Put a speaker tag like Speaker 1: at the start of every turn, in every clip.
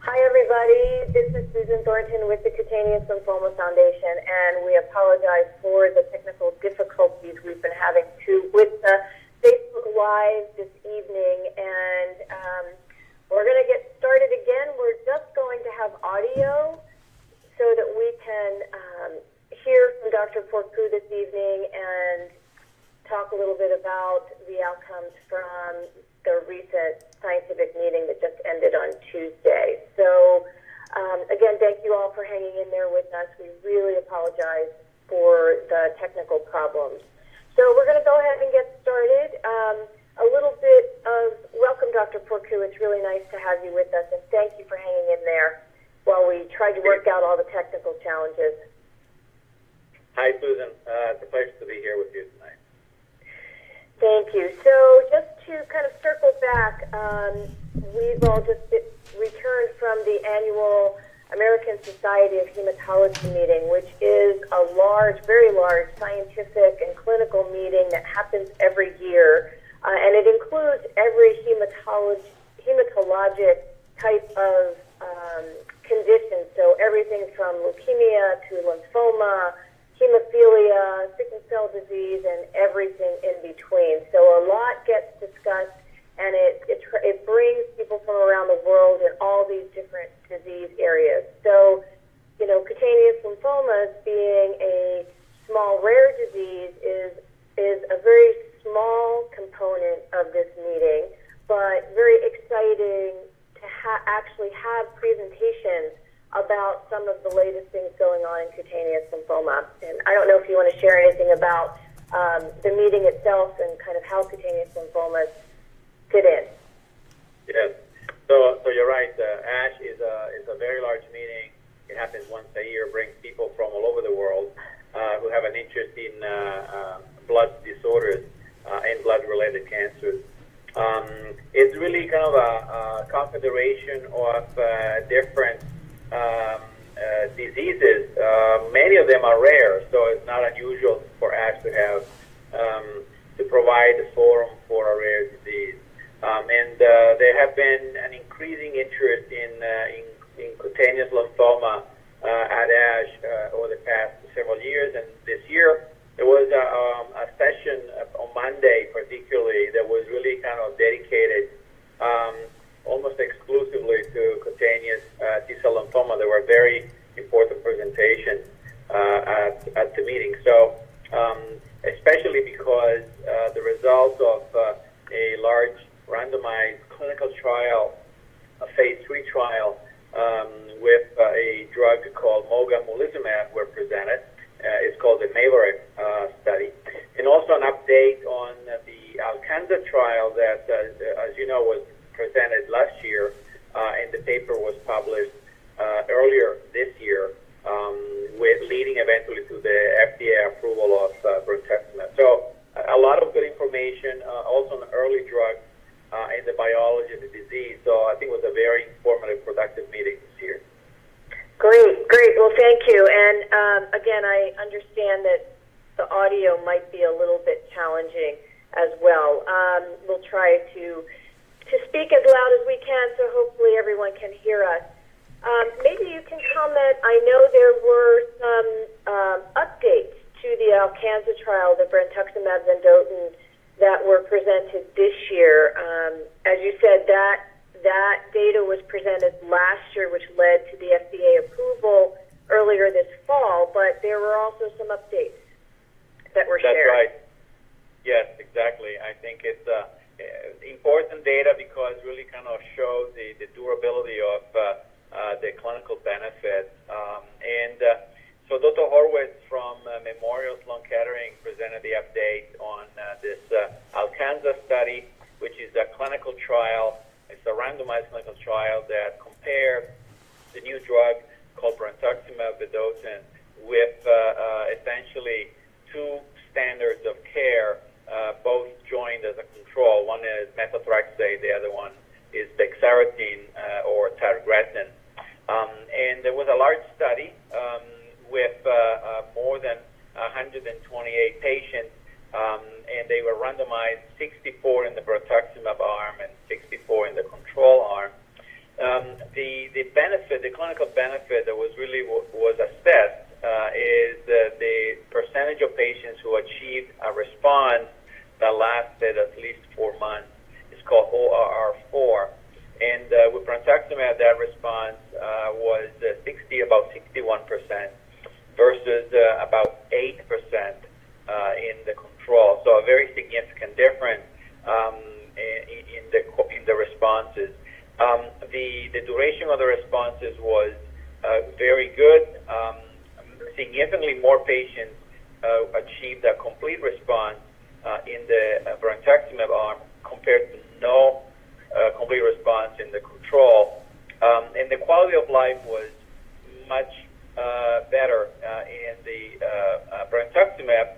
Speaker 1: Hi, everybody. This is Susan Thornton with the Cutaneous Lymphoma Foundation, and we apologize for the technical difficulties we've been having with the Facebook Live this evening. And we're going to get started again. We're just going to have audio so that we can hear from Dr. Porcu this evening and talk a little bit about the outcomes from the recent scientific meeting that just ended on Tuesday. So, again, thank you all for hanging in there with us. We really apologize for the technical problems. So we're going to go ahead and get started. A little bit of welcome, Dr. Porcu. It's really nice to have you with us, and thank you for hanging in there while we tried to work out all the technical challenges.
Speaker 2: Hi, Susan. It's a pleasure to be here with you tonight.
Speaker 1: Thank you. So just to kind of circle back, we've all just returned from the annual American Society of Hematology meeting, which is a large, very large scientific and clinical meeting that happens every year. And it includes every hematologic type of condition. So everything from leukemia to lymphoma, hemophilia, sickle cell disease, and everything in between. So a lot gets discussed, and it brings people from around the world in all these different disease areas. So, you know, cutaneous lymphomas being a small rare disease is a very small component of this meeting, but very exciting to actually have presentations about some of the latest things going on in cutaneous lymphoma. And I don't know if you want to share anything about the meeting itself and kind of how cutaneous lymphomas fit in.
Speaker 2: Yes. So you're right. ASH is a very large meeting. It happens once a year, brings people from all over the world who have an interest in blood disorders and blood-related cancers. It's really kind of a confederation of different diseases. Many of them are rare, so it's not unusual for ASH to have to provide a forum for a rare disease. And there have been an increasing interest in cutaneous lymphoma at ASH over the past several years. And this year, there was a session on Monday, particularly, that was really kind of dedicated almost exclusively to cutaneous T-cell lymphoma. There were very important presentations at the meeting. So, especially because the results of a large randomized clinical trial, a phase 3 trial with a drug called Mogamulizumab were presented. It's called the MAVERICK study. And also an update on the Alcanza trial that, as you know, was presented last year, and the paper was published earlier this year, with leading eventually to the FDA approval of Brentuximab. So a lot of good information, also on early drugs and the biology of the disease. So I think it was a very informative, productive meeting this year.
Speaker 1: Great. Well, thank you. And again, I understand that the audio might be a little bit challenging as well. We'll try to speak as loud as we can, so hopefully everyone can hear us. Maybe you can comment. I know there were some updates to the Alcanza trial, the Brentuximab vedotin, that were presented this year. As you said, that data was presented last year, which led to the FDA approval earlier this fall, but there were also some updates that were shared.
Speaker 2: That's right. Yes, exactly. I think it's important data because it really kind of shows the durability of the clinical benefits. So Dr. Horwitz from Memorial Sloan Kettering presented the update on this Alcanza study, which is a clinical trial. It's a randomized clinical trial that compared the new drug called Brentuximab vedotin with essentially two standards of care, both joined as a control. One is methotrexate, the other one is bexarotene or taragratin. And there was a large study with more than 128 patients, and they were randomized 64 in the Brentuximab arm and 64 in the control arm. The the benefit, the clinical benefit that was really was assessed is the percentage of patients who achieved a response that lasted at least 4 months. It's called ORR4. And with Brentuximab, that response was about 61% versus about 8% in the control. So a very significant difference in the responses. The duration of the responses was very good. Significantly more patients achieved a complete response in the Brentuximab arm compared to no complete response in the control. And the quality of life was much better in the Brentuximab,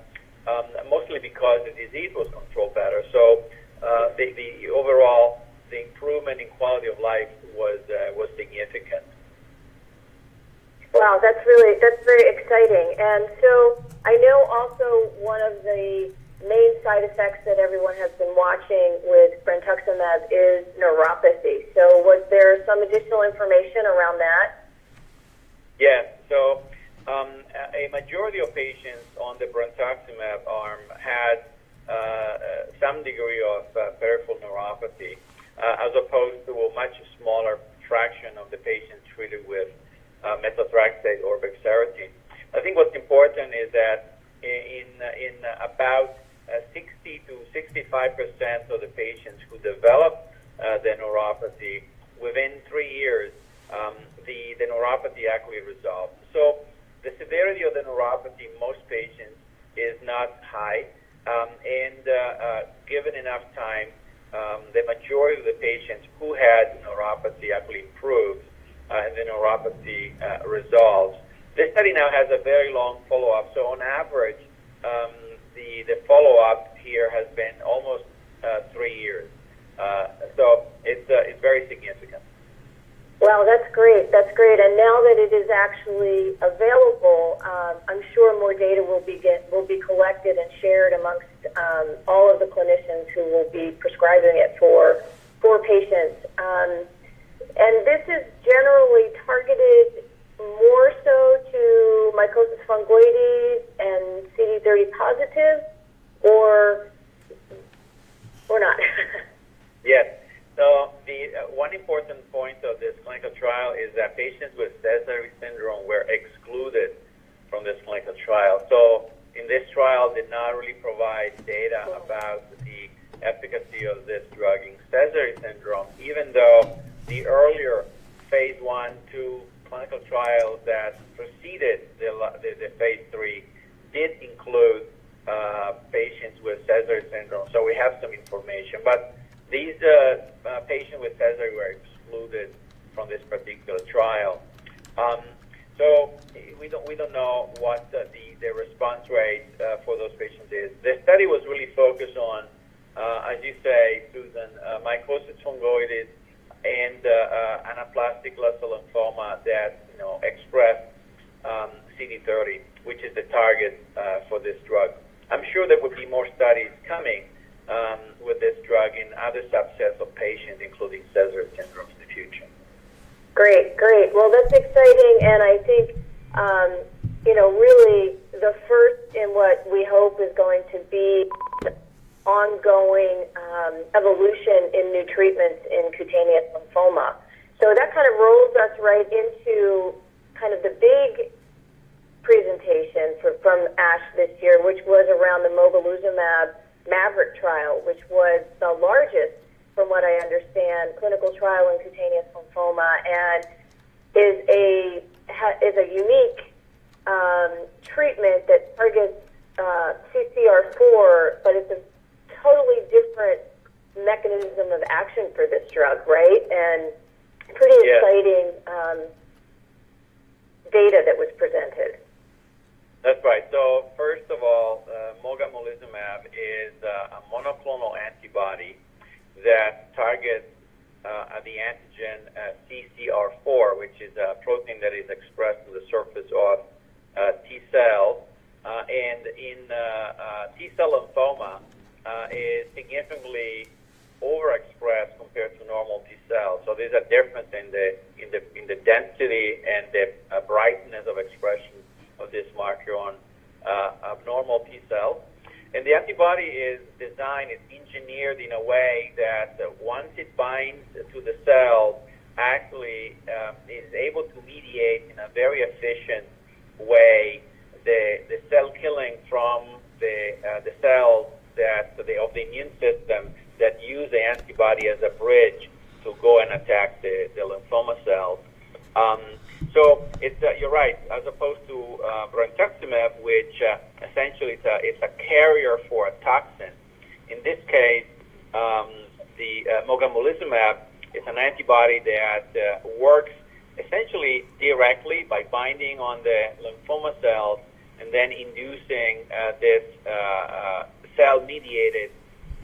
Speaker 2: mostly because the disease was controlled better. So the overall, the improvement in quality of life was significant.
Speaker 1: Wow, that's very exciting. And so I know also one of the main side effects that everyone has been watching with Brentuximab is neuropathy. So was there some additional information around that?
Speaker 2: Yes. So a majority of patients on the Brentuximab arm had some degree of peripheral neuropathy, as opposed to a much smaller fraction of the patients treated with methotrexate or bexarotene. I think what's important is that in about 60 to 65% of the patients who develop the neuropathy, within 3 years, the neuropathy actually resolved. So the severity of the neuropathy in most patients is not high, and given enough time, the majority of the patients who had neuropathy actually improved, and the neuropathy resolves. This study now has a very long follow-up. So on average, the follow-up here has been almost 3 years. So it's very significant.
Speaker 1: Wow, that's great. That's great. And now that it is actually available, I'm sure more data will be collected and shared amongst all of the clinicians who will be prescribing it for patients. And this is generally targeted more so to mycosis fungoides and CD30 positive, or not?
Speaker 2: Yes. So the one important point of this clinical trial is that patients with Sézary syndrome were excluded from this clinical trial. So in this trial, did not really provide data about the efficacy of this drug in Sézary syndrome, even though the earlier phase 1-2 clinical trials that preceded the phase 3 did include patients with Sézary syndrome. So we have some information, but these patients with Sézary were excluded from this particular trial. So we don't know what the response rate for those patients is. The study was really focused on, as you say, Susan, mycosis fungoides and anaplastic lymphoma that express CD30, which is the target for this drug. I'm sure there will be more studies coming with this drug in other subsets of patients, including Sézary syndrome in the future.
Speaker 1: Great. Well, that's exciting, and I think, really the first in what we hope is going to be ongoing evolution in new treatments in cutaneous lymphoma. So that kind of rolls us right into kind of the big presentation from ASH this year, which was around the Mogamulizumab Maverick trial, which was the largest, from what I understand, clinical trial in cutaneous lymphoma, and is a unique treatment that targets CCR4, but it's a totally different mechanism of action for this drug, right? And pretty exciting data that was presented.
Speaker 2: That's right. So first of all, Mogamulizumab is a monoclonal antibody that targets the antigen CCR4, which is a protein that is expressed on the surface of T cells. And in T cell lymphoma, is significantly overexpressed compared to normal T cells. So there's a difference in the density and the brightness of expression of this marker on abnormal T cells. And the antibody is designed, it's engineered in a way that once it binds to the cell, actually is able to mediate in a very efficient way the cell killing from the cells of the immune system that use the antibody as a bridge to go and attack the lymphoma cells. So it's you're right, as opposed to Brentuximab, which essentially it's a carrier for a toxin. In this case, the Mogamulizumab is an antibody that works essentially directly by binding on the lymphoma cells and then inducing this cell-mediated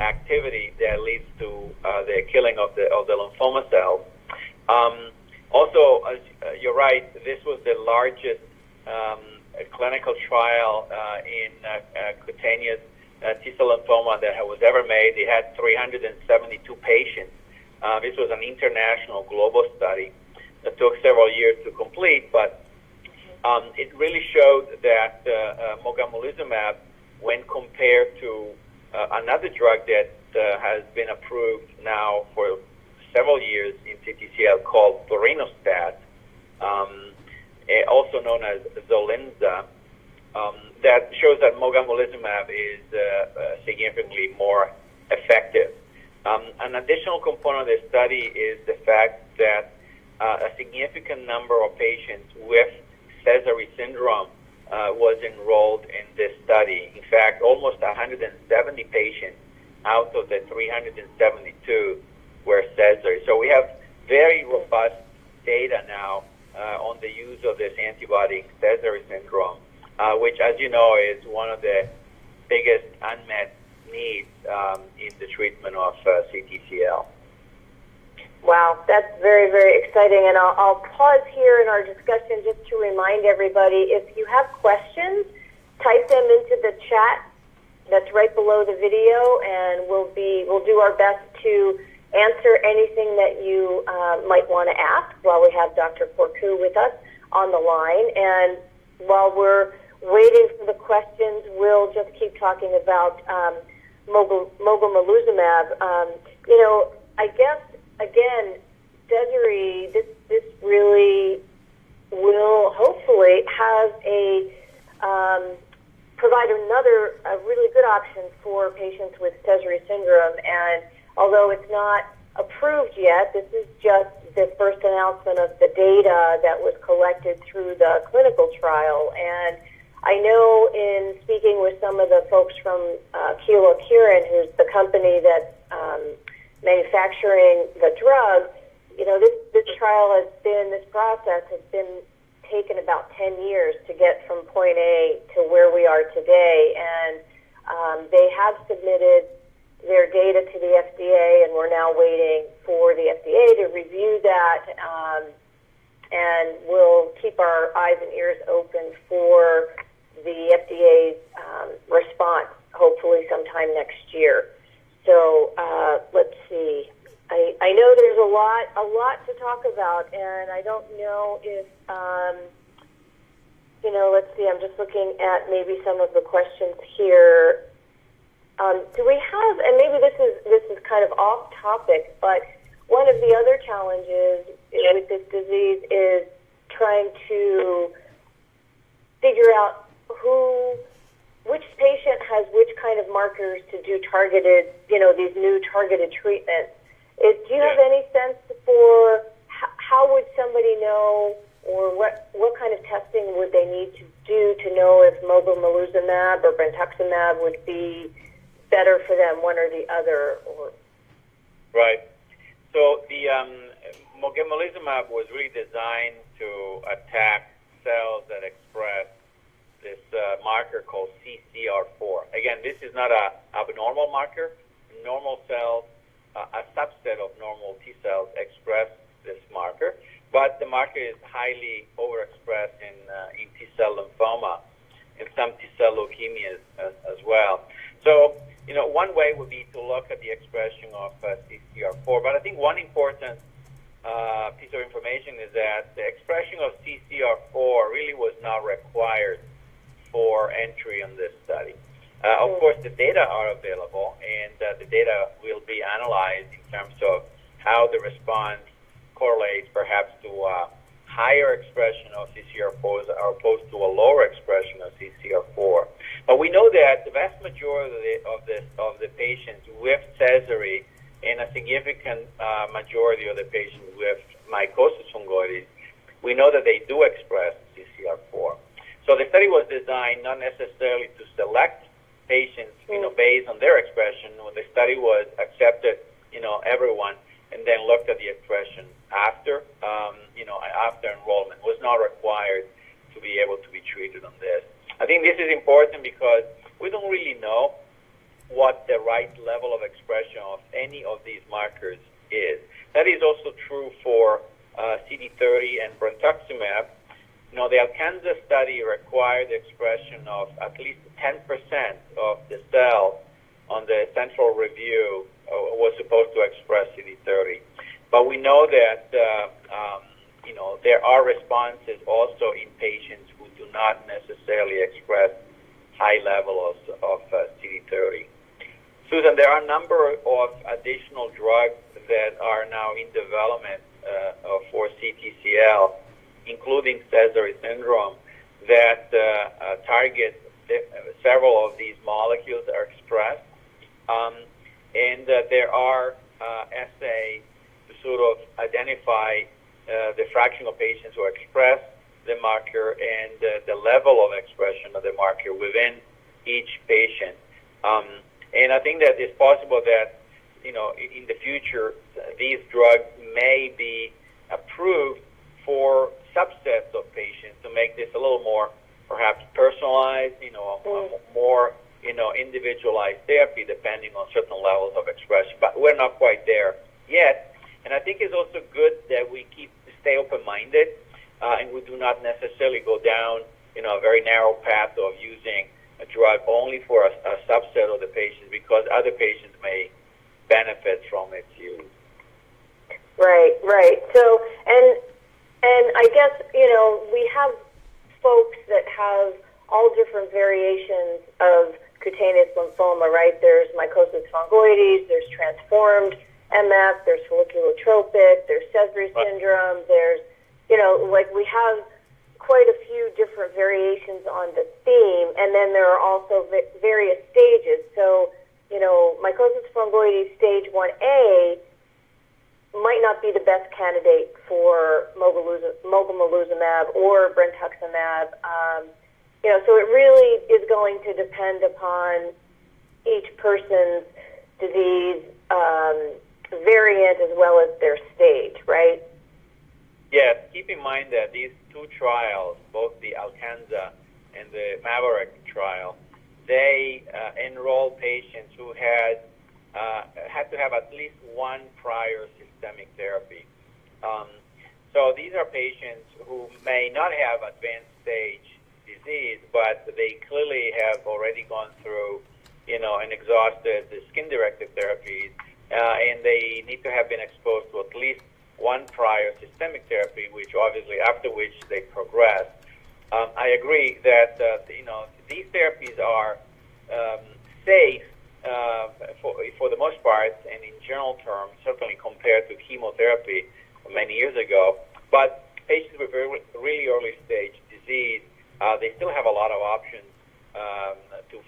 Speaker 2: activity that leads to the killing of the lymphoma cells. Also, you're right, this was the largest clinical trial in cutaneous T-cell lymphoma that was ever made. They had 372 patients. This was an international global study that took several years to complete, but it really showed that Mogamulizumab, when compared to another drug that has been approved now for several years in CTCL called Brentuximab, also known as Zolinza, that shows that Mogamulizumab is significantly more effective. An additional component of the study is the fact that a significant number of patients with Sézary syndrome was enrolled in this study. In fact, almost 170 patients out of the 372 were Sézary. So we have very robust data now on the use of this antibody in Sézary syndrome, which, as you know, is one of the biggest unmet needs in the treatment of CTCL.
Speaker 1: Wow, that's very, very exciting. And I'll pause here in our discussion just to remind everybody, if you have questions, type them into the chat that's right below the video, and we'll do our best to answer anything that you might want to ask while we have Dr. Porcu with us on the line. And while we're waiting for the questions, we'll just keep talking about Mogamulizumab. I guess, again, Sézary, this really will hopefully have provide a really good option for patients with Sézary syndrome. And although it's not approved yet, this is just the first announcement of the data that was collected through the clinical trial. And I know in speaking with some of the folks from Kyowa Kirin, who's the company that's manufacturing the drug, this process has been taken about 10 years to get from point A to where we are today. And they have submitted their data to the FDA, and we're now waiting for the FDA to review that, and we'll keep our eyes and ears open for the FDA's response, hopefully sometime next year. So let's see. I know there's a lot to talk about, and I don't know if let's see. I'm just looking at maybe some of the questions here. Do we have? And maybe this is kind of off topic, but one of the other challenges with this disease is trying to figure out which patient has which kind of markers to do targeted, these new targeted treatments. Do you have any sense for how would somebody know, or what kind of testing would they need to do to know if Mogamulizumab or Brentuximab would be better for them, one or the other?
Speaker 2: Right. So the Mogamulizumab was really designed to attack cells that express this marker called CCR4. Again, this is not an abnormal marker. Normal cells, a subset of normal T cells, express this marker, but the marker is highly overexpressed in T cell lymphoma and some T cell leukemias as well. So, one way would be to look at the expression of CCR4. But I think one important piece of information is that the expression of CCR4 really was not required for entry in this study. Of course, the data are available, and the data will be analyzed in terms of how the response correlates perhaps to a higher expression of CCR4 as opposed to a lower expression of CCR4. But we know that the vast majority of the patients with Sézary and a significant majority of the patients with mycosis fungoides, we know that they do express CCR4. So the study was designed not necessarily to select patients, based on their expression. When the study was accepted, everyone, and then looked at the expression after, after enrollment. Was not required to be able to be treated on this. I think this is important because we don't really know what the right level of expression of any of these markers is. That is also true for CD30 and Brentuximab. The Alcanza study required the expression of at least 10% of the cells on the central review was supposed to express CD30. But we know that, there are responses also in patients who do not necessarily express high levels of CD30. Susan, there are a number of additional drugs that are now in development for CTCL, including Sézary syndrome, that target several of these molecules that are expressed. And there are assays to sort of identify the fraction of patients who express the marker and the level of expression of the marker within each patient. And I think that it's possible that, in the future, these drugs may be approved for subsets of patients to make this a little more perhaps personalized, more, individualized therapy depending on certain levels of expression. But we're not quite there yet. And I think it's also good that we stay open-minded and we do not necessarily go down, a very narrow path of using a drug only for a subset of the patients because other patients may benefit from its use.
Speaker 1: Right. So, and I guess, we have folks that have all different variations of cutaneous lymphoma, right? There's mycosis fungoides, there's transformed MF, there's folliculotropic, there's Sézary syndrome, there's, we have quite a few different variations on the theme, and then there are also various stages. So, mycosis fungoides stage 1A might not be the best candidate for Mogamulizumab or Brentuximab. So it really is going to depend upon each person's disease variant as well as their stage, right?
Speaker 2: Yes. Keep in mind that these two trials, both the Alcanza and the Maverick trial, they enroll patients who had to have at least one prior systemic therapy. So these are patients who may not have advanced stage disease, but they clearly have already gone through, and exhausted the skin-directed therapies, and they need to have been exposed to at least one prior systemic therapy, which obviously after which they progress. I agree that, these therapies are safe for the most part, and in general terms, certainly compared to chemotherapy many years ago. But patients with really early stage disease, they still have a lot of options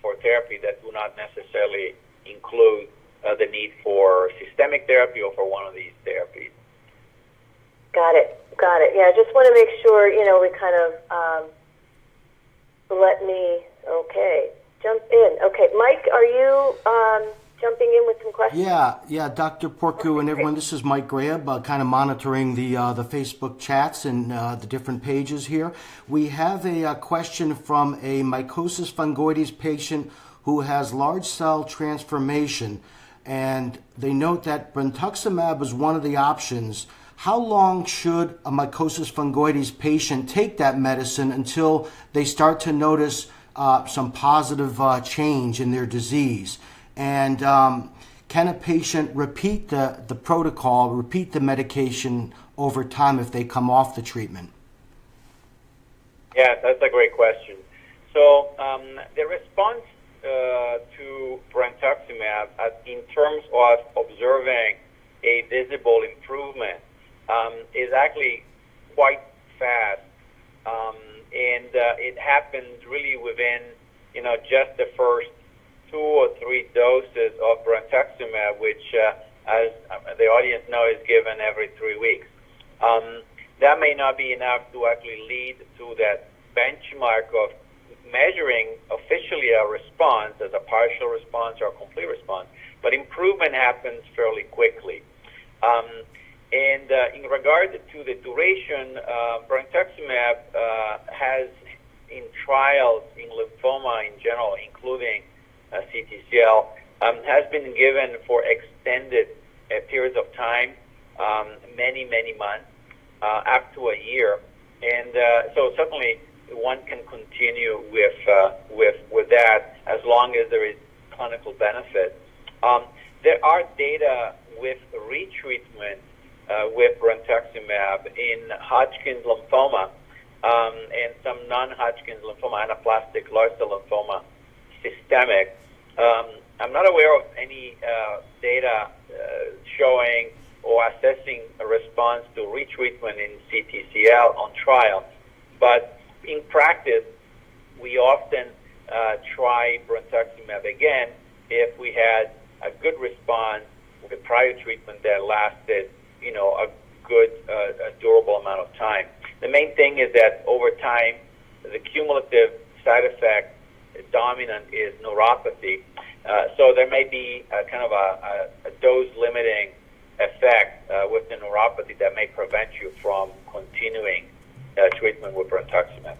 Speaker 2: for therapy that do not necessarily include the need for systemic therapy or for one of these therapies.
Speaker 1: Got it. Yeah, I just want to make sure, we kind of jump in. Okay, Mike, are you jumping in with some questions?
Speaker 3: Yeah, Dr. Porcu and everyone, this is Mike Graham, kind of monitoring the Facebook chats and the different pages here. We have a question from a mycosis fungoides patient who has large cell transformation, and they note that Brentuximab is one of the options. How long should a mycosis fungoides patient take that medicine until they start to notice some positive change in their disease. And can a patient repeat the protocol, repeat the medication over time if they come off the treatment?
Speaker 2: Yeah, that's a great question. So the response to Brentuximab in terms of observing a visible improvement is actually quite fast, and it happens really within just the first 2 or 3 doses of Brentuximab, which, as the audience knows, is given every 3 weeks. That may not be enough to actually lead to that benchmark of measuring officially a response as a partial response or a complete response, but improvement happens fairly quickly. And in regard to the duration, Brentuximab has in trials in lymphoma in general, including CTCL, has been given for extended periods of time, many months, up to a year. And so certainly one can continue with that as long as there is clinical benefit. There are data with retreatment with Brentuximab in Hodgkin's lymphoma and some non-Hodgkin's lymphoma, anaplastic large cell lymphoma, systemic. I'm not aware of any data showing or assessing a response to retreatment in CTCL on trial, but in practice, we often try Brentuximab again if we had a good response with prior treatment that lasted, a good, durable amount of time. The main thing is that over time, the cumulative side effect dominant is neuropathy. So there may be kind of a dose-limiting effect with the neuropathy that may prevent you from continuing treatment with Brentuximab.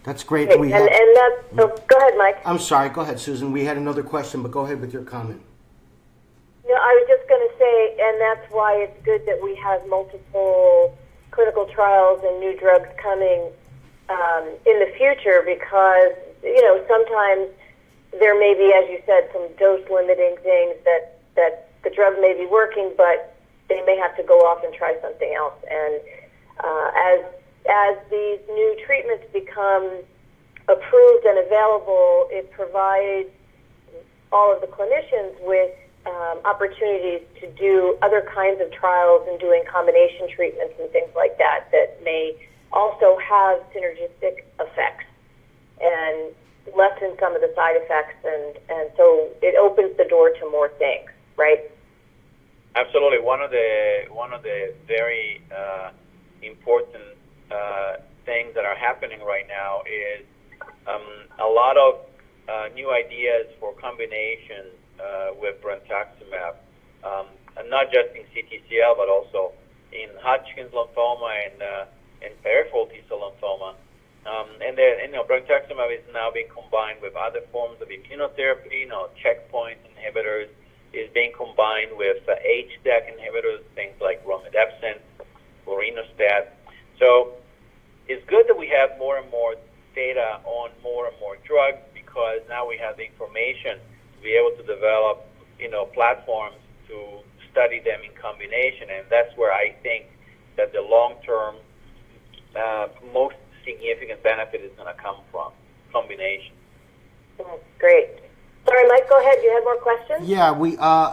Speaker 3: That's great.
Speaker 1: And that's, go ahead, Mike.
Speaker 3: I'm sorry. Go ahead, Susan. We had another question, but go ahead with your comment.
Speaker 1: I was just going to say, and that's why it's good that we have multiple clinical trials and new drugs coming in the future, because, sometimes there may be, as you said, some dose-limiting things that the drug may be working, but they may have to go off and try something else. And as these new treatments become approved and available, it provides all of the clinicians with opportunities to do other kinds of trials and doing combination treatments and things like that may also have synergistic effects and lessen some of the side effects, and so it opens the door to more things, right?
Speaker 2: Absolutely. One of the very important things that are happening right now is a lot of new ideas for combination with Brentuximab, and not just in CTCL, but also in Hodgkin's lymphoma and peripheral T-cell lymphoma. Brentuximab is now being combined with other forms of immunotherapy, checkpoint inhibitors, is being combined with HDAC inhibitors, things like romidepsin, urinostat. So it's good that we have more and more data on more and more drugs, because now we have the information to be able to develop, platforms to study them in combination, and that's where I think that the long-term most significant benefit is going to come from combination.
Speaker 1: Great. Sorry, Mike, go ahead. You had more questions?
Speaker 3: Yeah,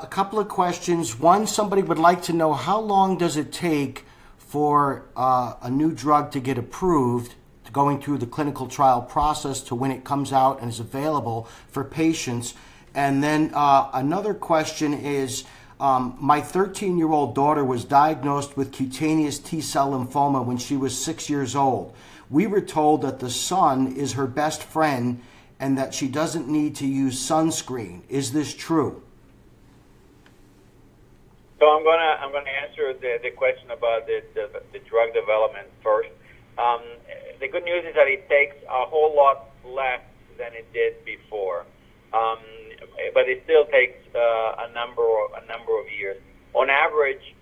Speaker 3: a couple of questions. One, somebody would like to know, how long does it take for a new drug to get approved, going through the clinical trial process to when it comes out and is available for patients? And then another question is, my 13-year-old daughter was diagnosed with cutaneous T-cell lymphoma when she was 6 years old. We were told that the sun is her best friend and that she doesn't need to use sunscreen. Is this true?
Speaker 2: So I'm gonna answer the question about the drug development first. The good news is that it takes a whole lot less than it did before, but it still takes a number of years. On average,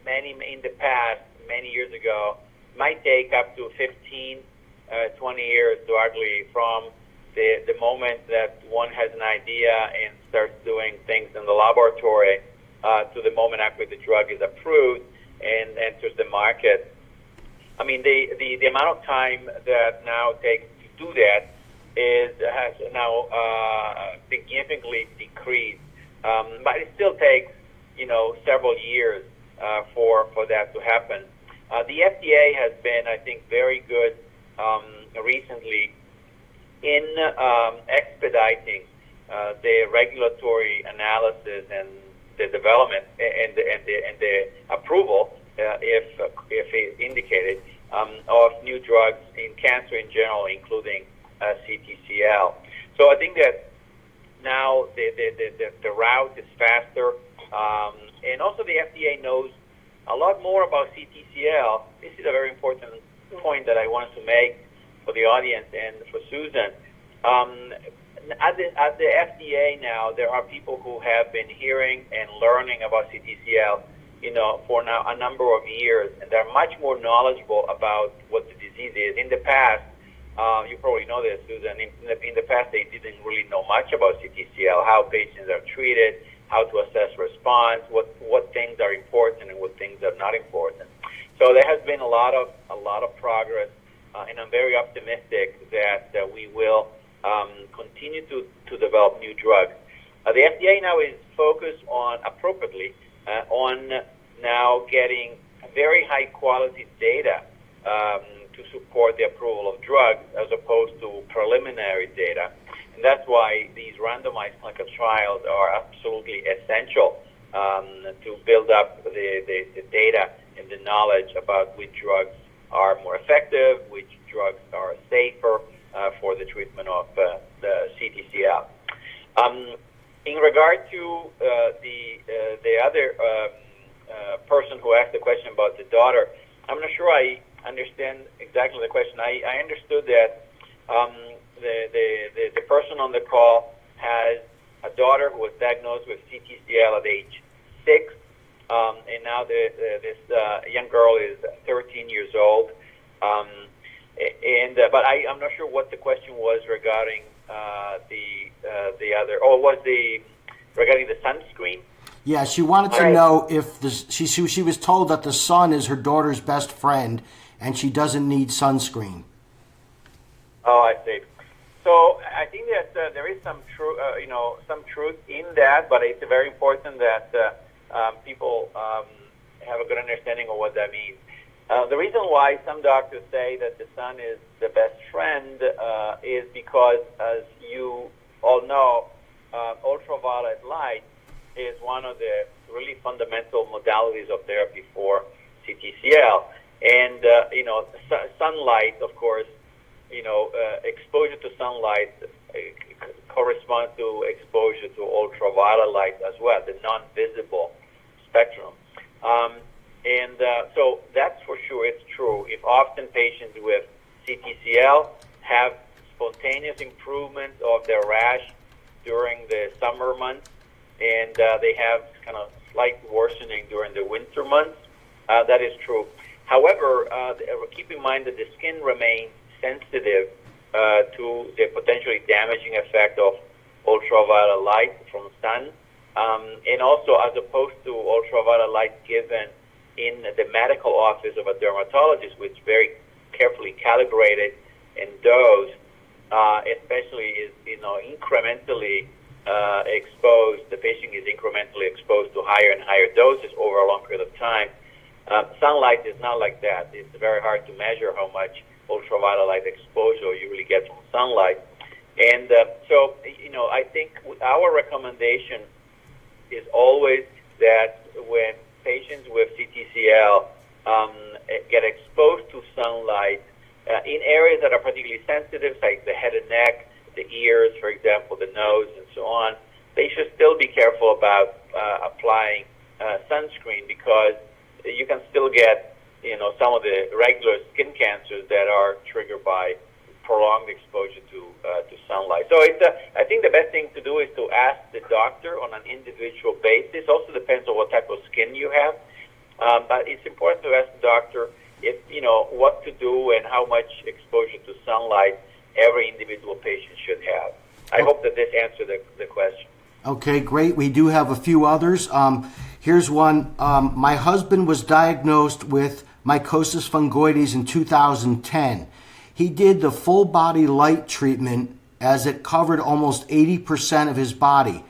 Speaker 2: many in the past, many years ago, might take up to 15 20 years to actually from the moment that one has an idea and starts doing things in the laboratory to the moment after the drug is approved and enters the market. I mean, the amount of time that now takes to do that has now significantly decreased, but it still takes several years for that to happen. The FDA has been, I think, very good recently in expediting the regulatory analysis and the development and the approval, if indicated, of new drugs in cancer in general, including CTCL. So I think that now the route is faster, and also the FDA knows a lot more about CTCL. This is a very important point that I wanted to make for the audience and for Susan. At the FDA now, there are people who have been hearing and learning about CTCL, for now a number of years, and they're much more knowledgeable about what the disease is. In the past, you probably know this, Susan, in the past they didn't really know much about CTCL, how patients are treated, how to assess response, what things are important and what things are not important. So there has been a lot of progress, and I'm very optimistic that we will continue to develop new drugs. The FDA now is focused on, appropriately, on now getting very high quality data to support the approval of drugs as opposed to preliminary data. And that's why these randomized clinical trials are absolutely essential to build up the data and the knowledge about which drugs are more effective, which drugs are safer for the treatment of the CTCL. In regard to the other person who asked the question about the daughter, I'm not sure I understand exactly the question. I understood that the person on the call has a daughter who was diagnosed with CTCL at age 6, and now this young girl is 13 years old. But I'm not sure what the question was regarding the other. Oh, was regarding the sunscreen?
Speaker 3: Yeah, she wanted to know if she was told that the sun is her daughter's best friend, and she doesn't need sunscreen.
Speaker 2: Oh, I see. So I think that there is some truth in that, but it's very important that people have a good understanding of what that means. The reason why some doctors say that the sun is the best friend is because, as you all know, ultraviolet light is one of the really fundamental modalities of therapy for CTCL. And, sunlight, of course, exposure to sunlight corresponds to exposure to ultraviolet light as well, the non-visible spectrum. So that's for sure, it's true. If often patients with CTCL have spontaneous improvement of their rash during the summer months, and they have kind of slight worsening during the winter months, that is true. However, keep in mind that the skin remains sensitive to the potentially damaging effect of ultraviolet light from sun, and also as opposed to ultraviolet light given in the medical office of a dermatologist, which is very carefully calibrated and dosed, especially is incrementally exposed. The patient is incrementally exposed to higher and higher doses over a long period of time. Sunlight is not like that. It's very hard to measure how much ultraviolet light exposure you really get from sunlight. And so, I think our recommendation is always that when patients with CTCL get exposed to sunlight in areas that are particularly sensitive, like the head and neck, the ears, for example, the nose, and so on, they should still be careful about applying sunscreen, because you can still get, some of the regular skin cancers that are triggered by prolonged exposure to sunlight. So I think the best thing to do is to ask the doctor on an individual basis. Also depends on what type of skin you have, but it's important to ask the doctor if what to do and how much exposure to sunlight every individual patient should have. I hope that this answered the question.
Speaker 3: Okay, great. We do have a few others. Here's one. My husband was diagnosed with mycosis fungoides in 2010. He did the full body light treatment as it covered almost 80% of his body.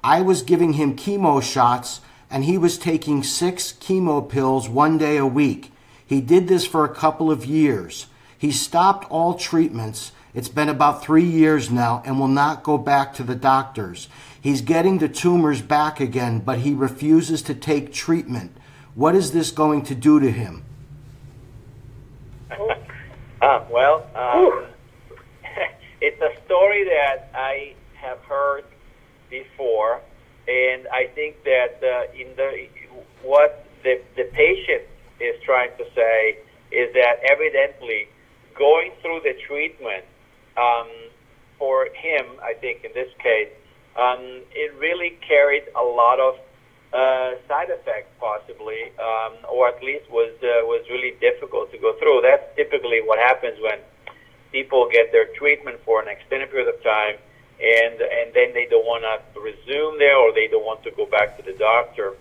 Speaker 3: I was giving him chemo shots and he was taking 6 chemo pills 1 day a week. He did this for a couple of years. He stopped all treatments. It's been about 3 years now and will not go back to the doctors. He's getting the tumors back again, but he refuses to take treatment. What is this going to do to him?
Speaker 2: It's a story that I have heard before, and I think that what the patient is trying to say is that evidently going through the treatment for him, I think in this case, it really carried a lot of side effects, possibly, or at least was really difficult to go through. That's typically what happens when people get their treatment for an extended period of time, and then they don't want to resume there, or they don't want to go back to the doctor.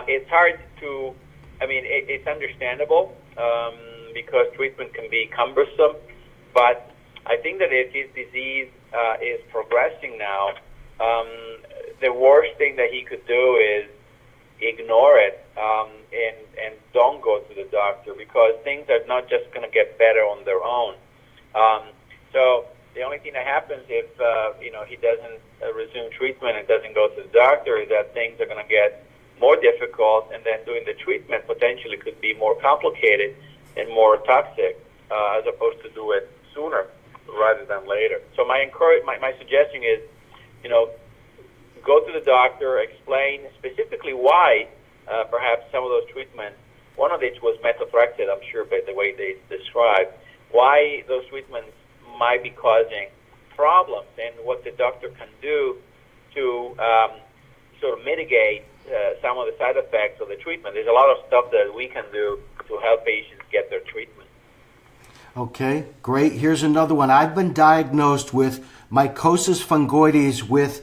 Speaker 2: It's hard to, it's understandable because treatment can be cumbersome, but I think that if his disease is progressing now, the worst thing that he could do is ignore it and don't go to the doctor, because things are not just going to get better on their own. So the only thing that happens if he doesn't resume treatment and doesn't go to the doctor is that things are going to get more difficult, and then doing the treatment potentially could be more complicated and more toxic, as opposed to do it sooner rather than later. So my suggestion is, go to the doctor, explain specifically why perhaps some of those treatments, one of which was methotrexate, I'm sure by the way they described, why those treatments might be causing problems, and what the doctor can do to sort of mitigate some of the side effects of the treatment. There's a lot of stuff that we can do to help patients get their treatment.
Speaker 3: Okay, great. Here's another one. I've been diagnosed with mycosis fungoides with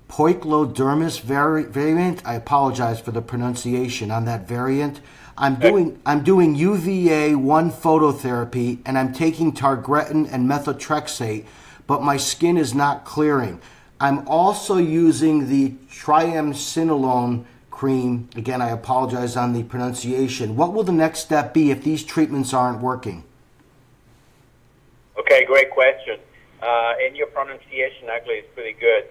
Speaker 3: poikilodermis variant. I apologize for the pronunciation on that variant. I'm doing UVA-1 phototherapy, and I'm taking targretin and methotrexate, but my skin is not clearing. I'm also using the triamcinolone cream. Again, I apologize on the pronunciation. What will the next step be if these treatments aren't working?
Speaker 2: Okay, great question. And your pronunciation actually is pretty good,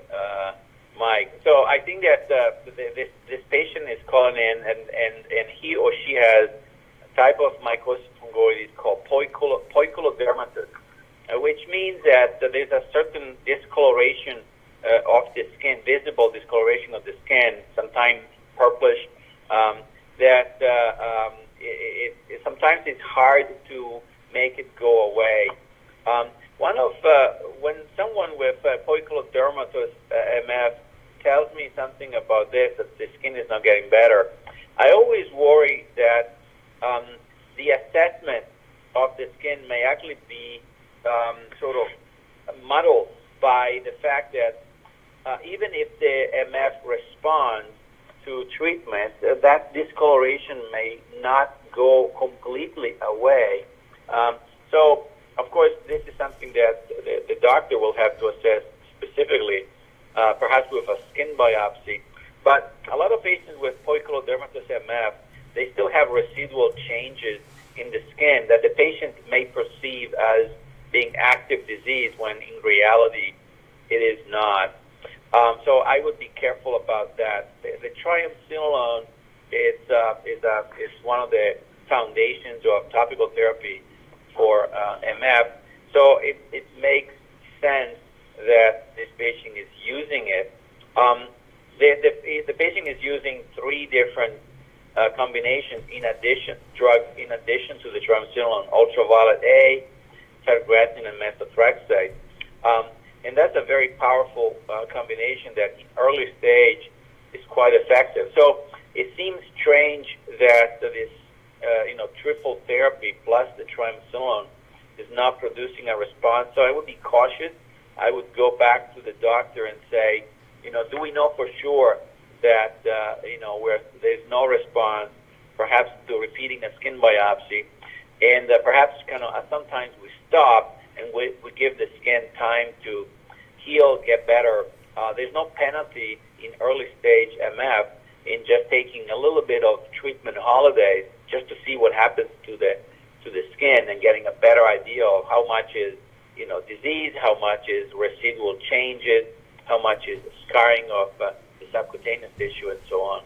Speaker 2: Mike. So I think that this patient is calling in, and he or she has a type of mycosis fungoides called poikilodermatous, which means that there's a certain discoloration of the skin, visible discoloration of the skin, sometimes purplish, that sometimes it's hard to make it go away. When someone with poikilodermatous MF tells me something about this, that the skin is not getting better, I always worry that the assessment of the skin may actually be sort of muddled by the fact that even if the MF responds to treatment, that discoloration may not go completely away. So, of course, this is something that the doctor will have to assess specifically, perhaps with a skin biopsy. But a lot of patients with poikilodermatous MF, they still have residual changes in the skin that the patient may perceive as being active disease when in reality it is not. So I would be careful about that. The triamcinolone is one of the foundations of topical therapy for MF. So it makes sense that this patient is using it. The patient is using 3 different combinations in addition to the triamcinolone: ultraviolet A, targretin, and methotrexate. And that's a very powerful combination that in early stage is quite effective. So it seems strange that this triple therapy plus the triamcinolone is not producing a response. So I would be cautious. I would go back to the doctor and say, do we know for sure that, where there's no response, perhaps to repeating a skin biopsy, and perhaps sometimes we stop and we give the skin time to heal, get better. There's no penalty in early stage MF in just taking a little bit of treatment holidays just to see what happens to the skin and getting a better idea of how much is disease, how much is residual changes, how much is scarring of the subcutaneous tissue, and so on.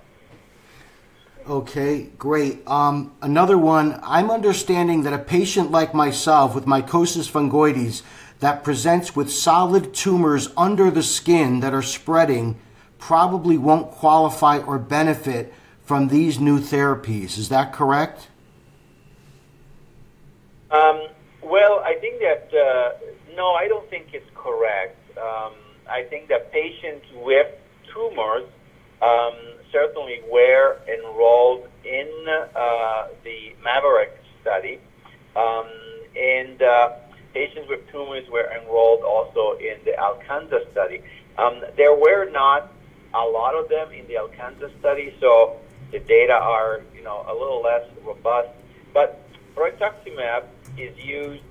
Speaker 3: Okay, great. Another one, I'm understanding that a patient like myself with mycosis fungoides that presents with solid tumors under the skin that are spreading probably won't qualify or benefit from these new therapies. Is that correct?
Speaker 2: Well, I think that, no, I don't think it's correct. I think that patients with tumors certainly were enrolled in the Maverick study, and patients with tumors were enrolled also in the Alcanza study. There were not a lot of them in the Alcanza study, so the data are, a little less robust. But Brentuximab is used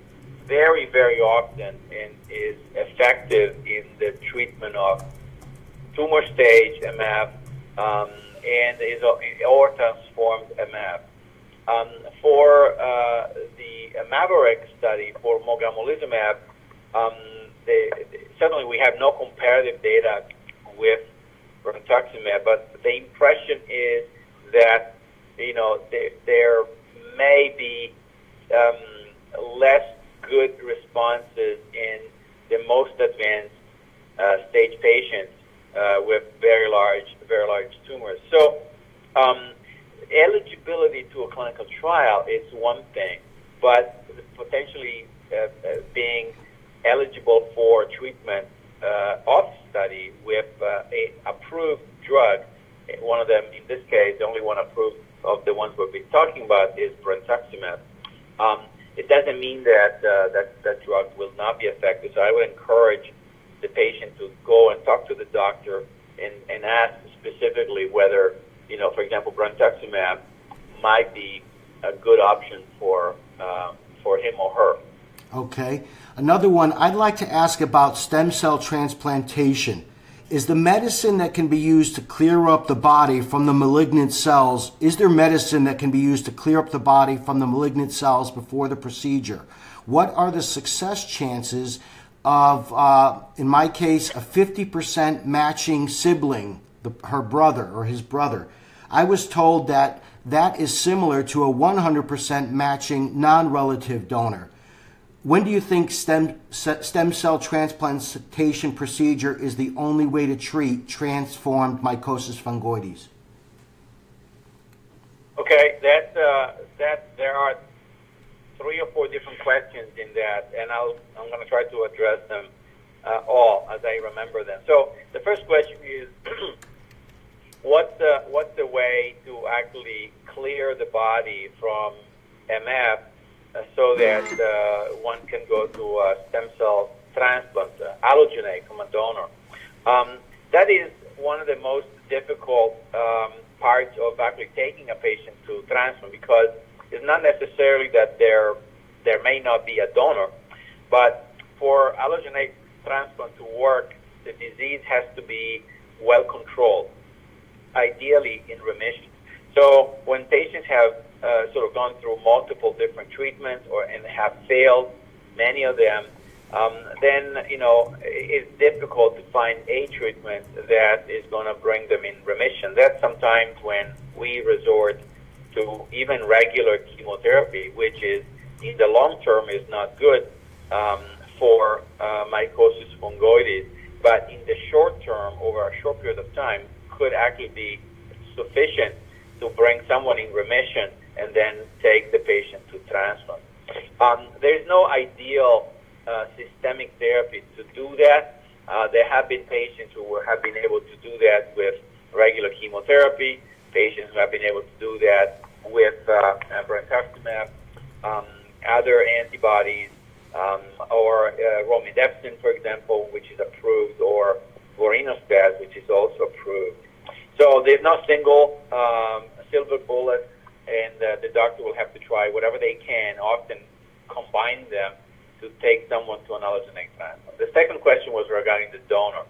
Speaker 2: very, very often and is effective in the treatment of tumor stage MF and or transformed MF. For the Maverick study for Mogamulizumab, certainly we have no comparative data with Brentuximab, but the impression is that there may be less good responses in the most advanced stage patients with very large tumors. So eligibility to a clinical trial is one thing, but potentially being eligible for treatment of study with a approved drug, one of them in this case, the only one approved of the ones we've been talking about is Brentuximab. It doesn't mean that that drug will not be effective. So I would encourage the patient to go and talk to the doctor and ask specifically whether, for example, Brentuximab might be a good option for him or her.
Speaker 3: Okay. Another one, I'd like to ask about stem cell transplantation. Is the medicine that can be used to clear up the body from the malignant cells, is there medicine that can be used to clear up the body from the malignant cells before the procedure? What are the success chances of, in my case, a 50% matching sibling, her brother or his brother? I was told that that is similar to a 100% matching non-relative donor. When do you think stem cell transplantation procedure is the only way to treat transformed mycosis fungoides?
Speaker 2: Okay, there are 3 or 4 different questions in that, and I'm going to try to address them all as I remember them. So the first question is, what's the way to actually clear the body from MF so that one can go to a stem cell transplant, allogeneic from a donor? That is one of the most difficult parts of actually taking a patient to transplant, because it's not necessarily that there may not be a donor, but for allogeneic transplant to work, the disease has to be well controlled, ideally in remission. So when patients have sort of gone through multiple different treatments and have failed many of them, then it's difficult to find a treatment that is going to bring them in remission. That's sometimes when we resort to even regular chemotherapy, which is in the long term is not good for mycosis fungoides, but in the short term, over a short period of time, could actually be sufficient to bring someone in remission and then take the patient to transplant. There's no ideal systemic therapy to do that. There have been patients who have been able to do that with regular chemotherapy, patients who have been able to do that with Brentuximab, other antibodies, or romidepsin, for example, which is approved, or vorinostat, which is also approved. So there's no single silver bullet, and the doctor will have to try whatever they can, often combine them to take someone to an allogeneic transplant. The second question was regarding the donor.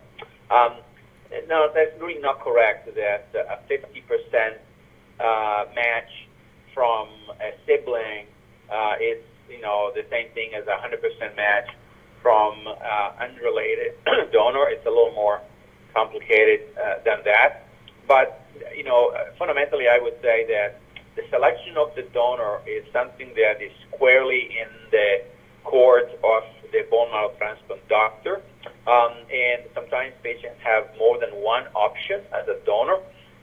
Speaker 2: No, that's really not correct that a 50% match from a sibling is, the same thing as a 100% match from unrelated donor. It's a little more complicated than that. But, fundamentally, I would say that the selection of the donor is something that is squarely in the court of the bone marrow transplant doctor. And sometimes patients have more than one option as a donor,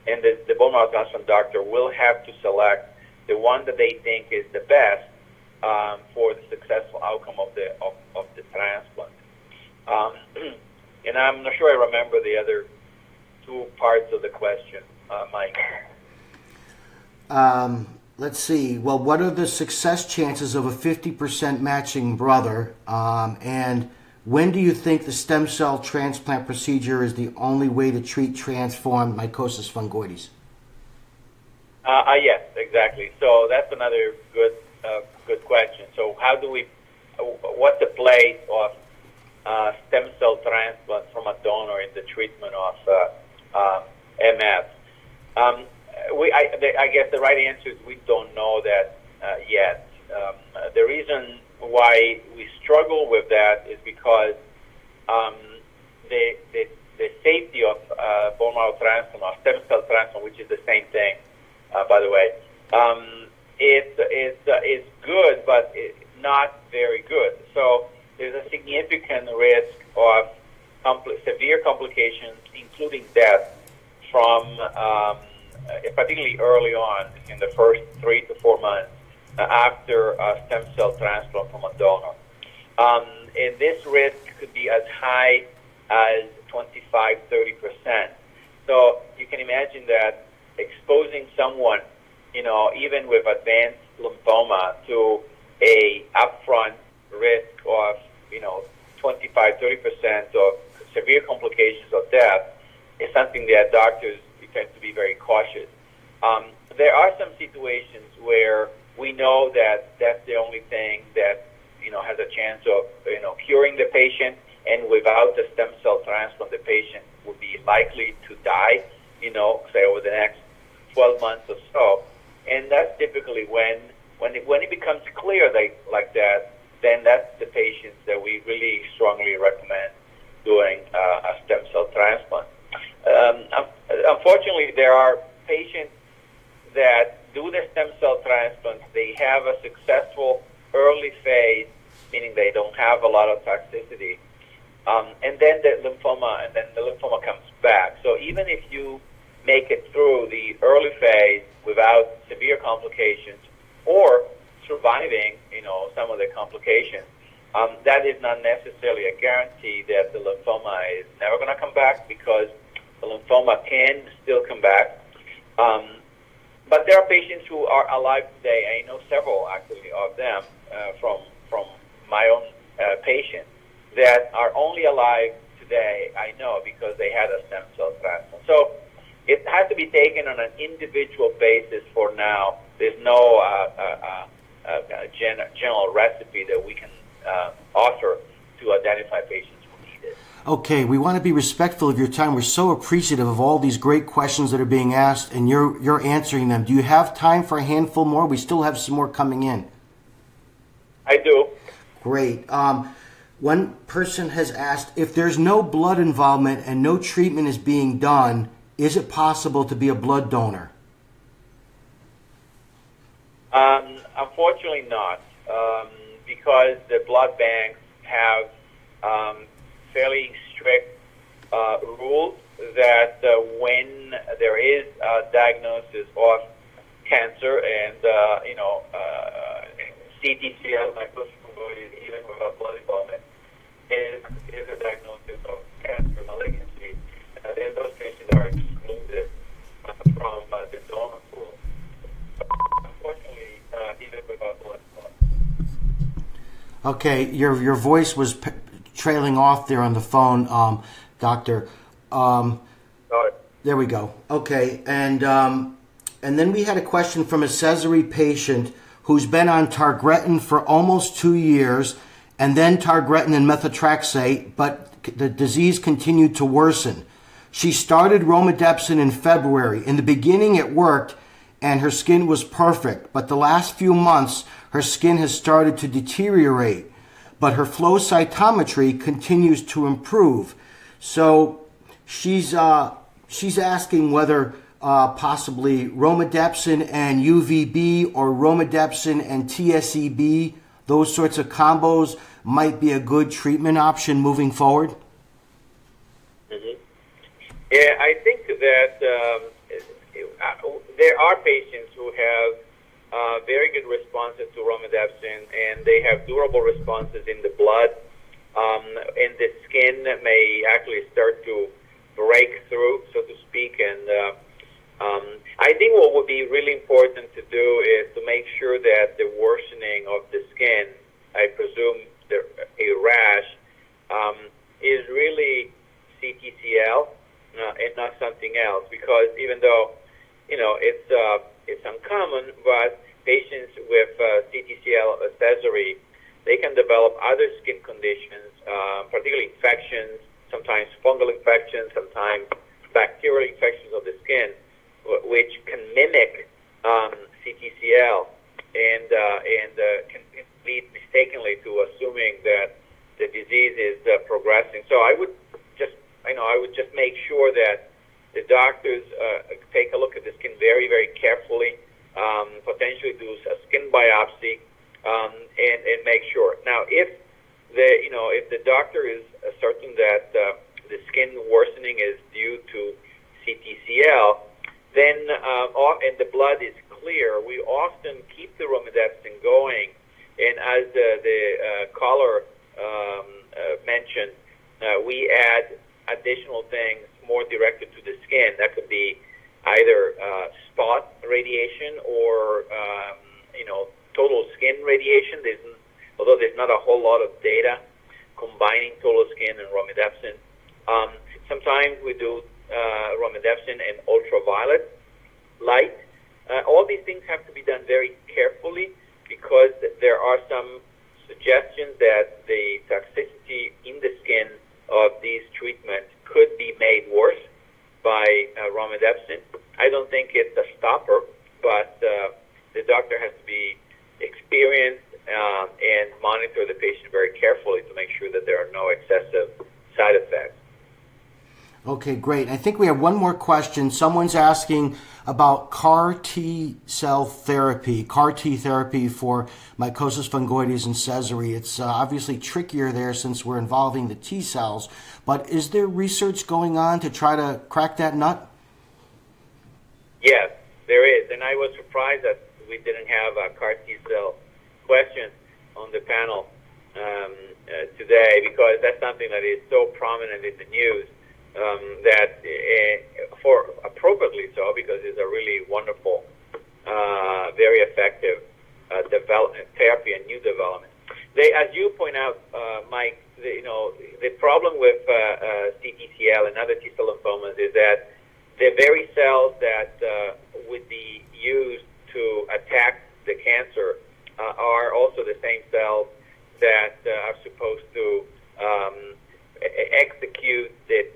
Speaker 2: and the bone marrow transplant doctor will have to select the one that they think is the best for the successful outcome of the transplant. And I'm not sure I remember the other two parts of the question, Mike.
Speaker 3: Let's see. Well, what are the success chances of a 50% matching brother? And when do you think the stem cell transplant procedure is the only way to treat transformed mycosis fungoides?
Speaker 2: Yes, exactly. So that's another good question. So what's the place of stem cell transplant from a donor in the treatment of MF? I guess the right answer is we don't know that yet. The reason why we struggle with that is because the safety of bone marrow transplant or stem cell transplant, which is the same thing, by the way, is good, but it's not very good. So there's a significant risk of severe complications, including death, from particularly early on in the first 3 to 4 months after a stem cell transplant from a donor. And this risk could be as high as 25-30%. So you can imagine that exposing someone, even with advanced lymphoma, to a upfront risk of 25-30% of severe complications of death is something that doctors tend to be very cautious. There are some situations where we know that that's the only thing that has a chance of curing the patient, and without the stem cell transplant, the patient would be likely to die, say over the next 12 months or so. And that's typically when it becomes clear like that, then that's the patients that we really strongly recommend doing a stem cell transplant. Unfortunately, there are patients that do the stem cell transplant. They have a successful early phase, meaning they don't have a lot of toxicity, and then the lymphoma comes back. So even if you make it through the early phase without severe complications or surviving, some of the complications, that is not necessarily a guarantee that the lymphoma is never going to come back, because the lymphoma can still come back. But there are patients who are alive today. I know several, actually, of them from my own patients that are only alive today, I know, because they had a stem cell transplant. So it has to be taken on an individual basis for now. There's no general recipe that we can offer to identify patients who need it.
Speaker 3: Okay, we want to be respectful of your time. We're so appreciative of all these great questions that are being asked, and you're answering them. Do you have time for a handful more? We still have some more coming in.
Speaker 2: I do.
Speaker 3: Great. One person has asked, if there's no blood involvement and no treatment is being done, is it possible to be a blood donor?
Speaker 2: Unfortunately not, because the blood banks have fairly strict rules that when there is a diagnosis of cancer and CTCL, mycosis fungoides, even without blood involvement, is a diagnosis of cancer malignancy, then those patients are excluded from the donor pool.
Speaker 3: Okay, your voice was trailing off there on the phone, Doctor. There we go. Okay, and then we had a question from a Sézary patient who's been on Targretin for almost 2 years, and then Targretin and methotrexate, but the disease continued to worsen. She started romidepsin in February. In the beginning, it worked, and her skin was perfect, but the last few months, her skin has started to deteriorate, but her flow cytometry continues to improve. So she's asking whether possibly romidepsin and UVB or romidepsin and TSEB, those sorts of combos, might be a good treatment option moving forward.
Speaker 2: Mm-hmm. Yeah, I think that there are patients who have very good responses to romidepsin, and they have durable responses in the blood, and the skin may actually start to break through, so to speak. And I think what would be really important to do is to make sure that the worsening of the skin, I presume a rash, is really CTCL and not something else. Because even though it's uncommon, but patients with CTCL Sézary, they can develop other skin conditions, particularly infections, sometimes fungal infections, sometimes bacterial infections of the skin, which can mimic CTCL and can lead mistakenly to assuming that the disease is progressing. So I would just make sure that the doctors take a look at the skin very, very carefully, potentially do a skin biopsy, and make sure. Now, if the doctor is certain that the skin worsening is due to CTCL, then and the blood is clear, we often keep the romidepsin going. And as the caller mentioned, we add additional things more directed to the skin. That could be either spot radiation or total skin radiation. Although there's not a whole lot of data combining total skin and romidepsin. Sometimes we do romidepsin and ultraviolet light. All these things have to be done very carefully because there are some suggestions that the toxicity in the skin of these treatments could be made worse by romidepsin. I don't think it's a stopper, but the doctor has to be experienced and monitor the patient very carefully to make sure that there are no excessive side effects.
Speaker 3: Okay, great. I think we have one more question. Someone's asking about CAR T cell therapy, CAR T therapy for mycosis fungoides and Sézary. It's obviously trickier there since we're involving the T cells, but is there research going on to try to crack that nut?
Speaker 2: Yes, there is, and I was surprised that we didn't have a CAR T cell question on the panel today, because that's something that is so prominent in the news. That for appropriately so, because it's a really wonderful, very effective development therapy and new development. As you point out, Mike, the problem with CTCL and other T cell lymphomas is that the very cells that would be used to attack the cancer are also the same cells that are supposed to execute the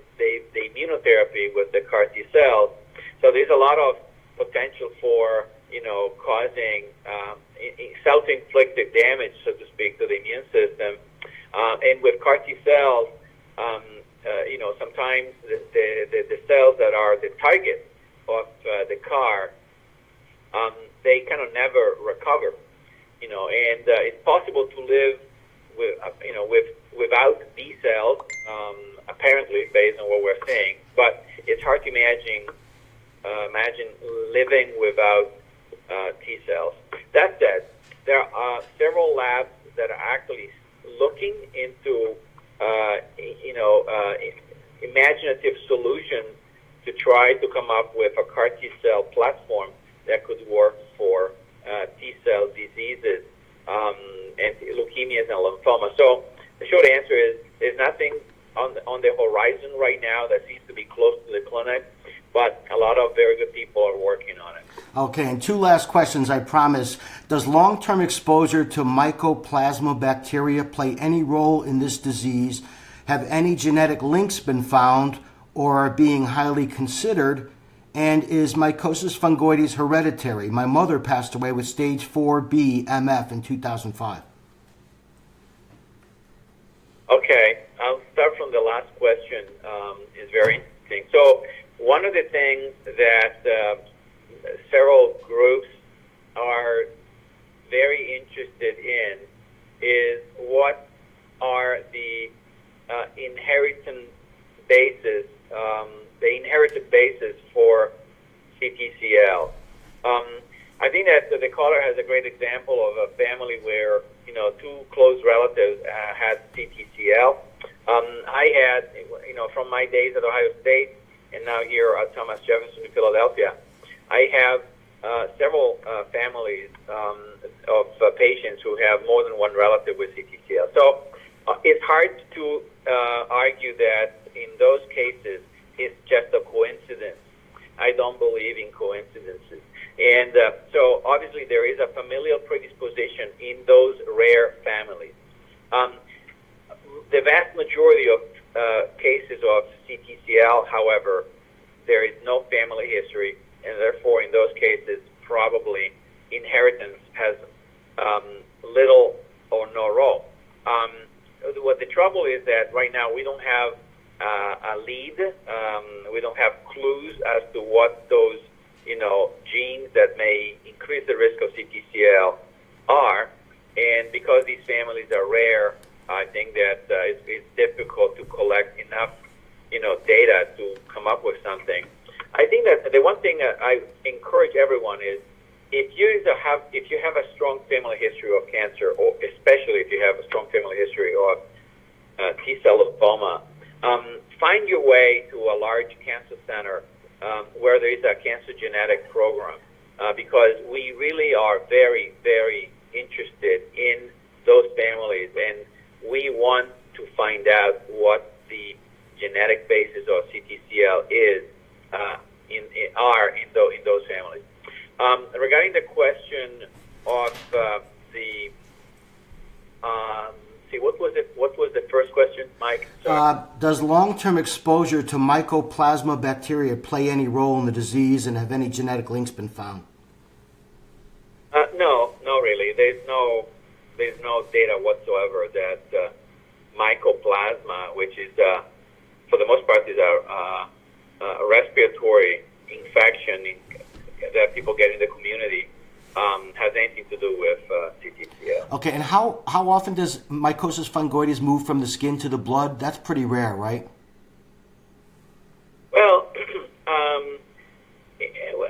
Speaker 2: immunotherapy with the CAR T cells. So there's a lot of potential for, causing self-inflicted damage, so to speak, to the immune system. And with CAR T cells, sometimes the cells that are the target of the CAR, they kind of never recover, and it's possible to live without B cells, apparently, based on what we're seeing. But it's hard to imagine living without T cells. That said, there are several labs that are actually looking into, imaginative solutions to try to come up with a CAR T cell platform that could work for T cell diseases, and look leukemias and lymphoma. So the short answer is there's nothing on the horizon right now that seems to be close to the clinic, but a lot of very good people are working on it.
Speaker 3: Okay, and two last questions, I promise. Does long-term exposure to Mycoplasma bacteria play any role in this disease? Have any genetic links been found or are being highly considered? And is mycosis fungoides hereditary? My mother passed away with stage 4B MF in 2005.
Speaker 2: Okay, I'll start from the last question. It's very interesting. So one of the things that several groups are very interested in is what are the inheritance basis, the inherited basis for CTCL. I think that the caller has a great example of a family where two close relatives had CTCL. I had, from my days at Ohio State and now here at Thomas Jefferson in Philadelphia, I have several families of patients who have more than one relative with CTCL. So it's hard to argue that in those cases it's just a coincidence. I don't believe in coincidences. And so obviously there is a familial predisposition in those rare families. The vast majority of cases of CTCL, however, there is no family history, and therefore in those cases probably inheritance has little or no role. What the trouble is that right now we don't have a lead, we don't have clues as to what those genes that may increase the risk of CTCL are, and because these families are rare, I think that it's difficult to collect enough data to come up with something. I think that the one thing that I encourage everyone is if you have a strong family history of cancer, or especially if you have a strong family history of T-cell lymphoma, find your way to a large cancer center where there is a cancer genetic program, because we really are very, very interested in those families, and we want to find out what the genetic basis of CTCL is in those families. Regarding the question of what was the first question, Mike?
Speaker 3: Does long-term exposure to Mycoplasma bacteria play any role in the disease, and have any genetic links been found? No, really. There's no data whatsoever that Mycoplasma, which is for the most part is a respiratory infection that people get in the community, has anything to do with CTCL. Okay, and how often does mycosis fungoides move from the skin to the blood? That's pretty rare, right?
Speaker 2: Well,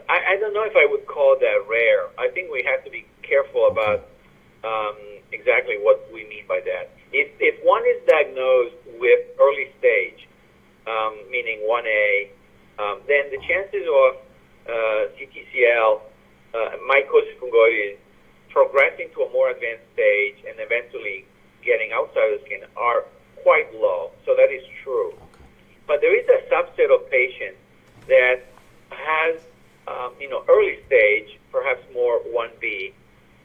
Speaker 2: I don't know if I would call that rare. I think we have to be careful about exactly what we mean by that. If one is diagnosed with early stage, meaning 1A, then the chances of CTCL, mycosis fungoides, progressing to a more advanced stage and eventually getting outside the skin are quite low. So that is true. But there is a subset of patients that has, early stage, perhaps more 1B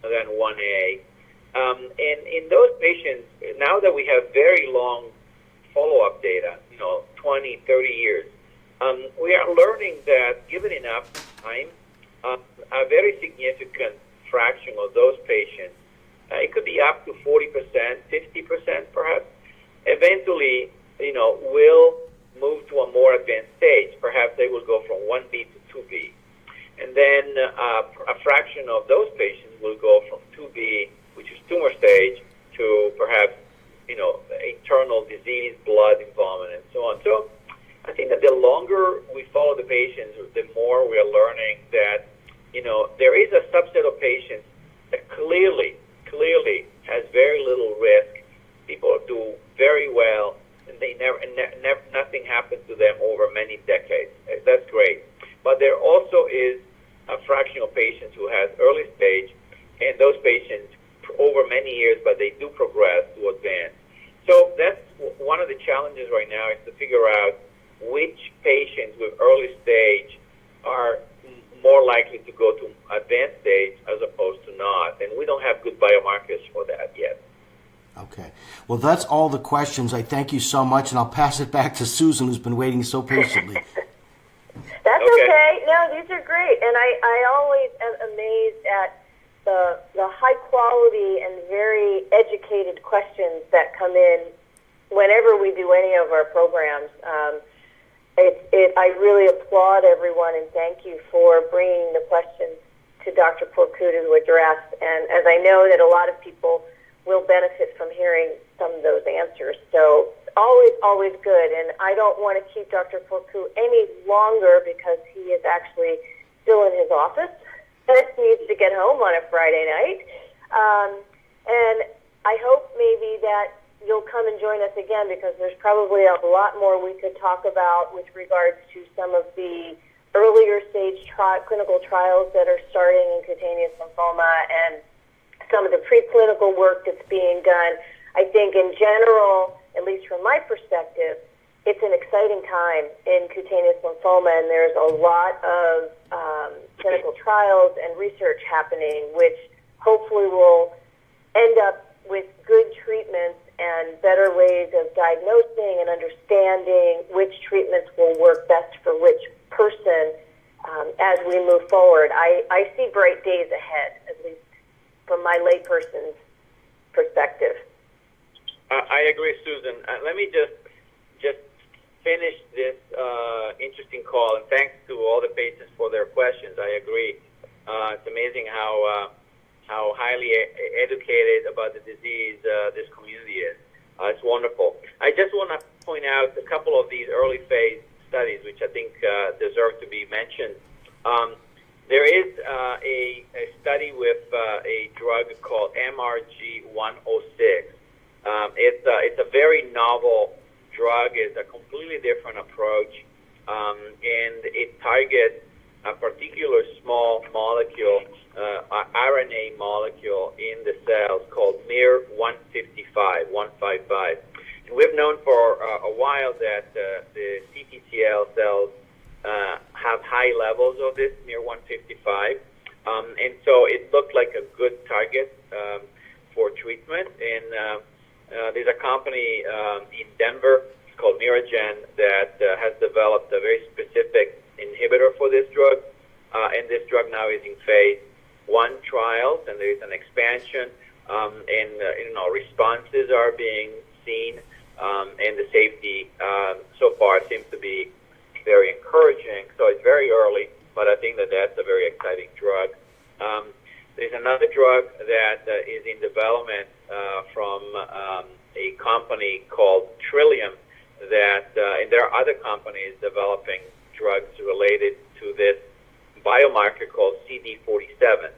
Speaker 2: than 1A. And in those patients, now that we have very long follow-up data, 20, 30 years, we are learning that given enough time, a very significant fraction of those patients, it could be up to 40%, 50% perhaps, eventually, will move to a more advanced stage. Perhaps they will go from 1B to 2B. And then a fraction of those patients will go from 2B, which is tumor stage, to perhaps, internal disease, blood involvement, and so on. So I think that the longer we follow the patients, the more we are learning that, there is a subset of patients that clearly has very little risk. People do very well, and they nothing happens to them over many decades. That's great. But there also is a fraction of patients who has early stage years, but they do progress to advance. So that's one of the challenges right now, is to figure out which patients with early stage are more likely to go to advanced stage as opposed to not. And we don't have good biomarkers for that yet.
Speaker 3: Okay. Well, that's all the questions. I thank you so much, and I'll pass it back to Susan, who's been waiting so patiently.
Speaker 1: That's okay. No, these are great. And I always am amazed at the high quality and very educated questions that come in whenever we do any of our programs. I really applaud everyone and thank you for bringing the questions to Dr. Porcu to address. And as I know that a lot of people will benefit from hearing some of those answers. So always good. And I don't want to keep Dr. Porcu any longer because he is actually still in his office and needs to get home on a Friday night. And I hope maybe that you'll come and join us again, because there's probably a lot more we could talk about with regards to some of the earlier stage clinical trials that are starting in cutaneous lymphoma and some of the preclinical work that's being done. I think in general, at least from my perspective, it's an exciting time in cutaneous lymphoma, and there's a lot of clinical trials and research happening, which hopefully will end up with good treatments and better ways of diagnosing and understanding which treatments will work best for which person as we move forward. I see bright days ahead, at least from my layperson's perspective.
Speaker 2: I agree, Susan. Let me just finish this interesting call, and thanks to all the patients for their questions. I agree. It's amazing how highly educated about the disease this community is. It's wonderful. I just want to point out a couple of these early phase studies, which I think deserve to be mentioned. There is a study with a drug called MRG-106. It's a very novel drug. It's a completely different approach, and it targets a particular small molecule, RNA molecule in the cells called miR-155, 155. And we've known for a while that the CTCL cells have high levels of this miR-155, and so it looked like a good target for treatment. And there's a company in Denver called Neurogen that has developed a very specific inhibitor for this drug, and this drug now is in phase 1 trials, and there's an expansion, and responses are being seen, and the safety so far seems to be very encouraging. So it's very early, but I think that that's a very exciting drug. There's another drug that is in development from a company called Trillium, that and there are other companies developing drugs related to this biomarker called CD47.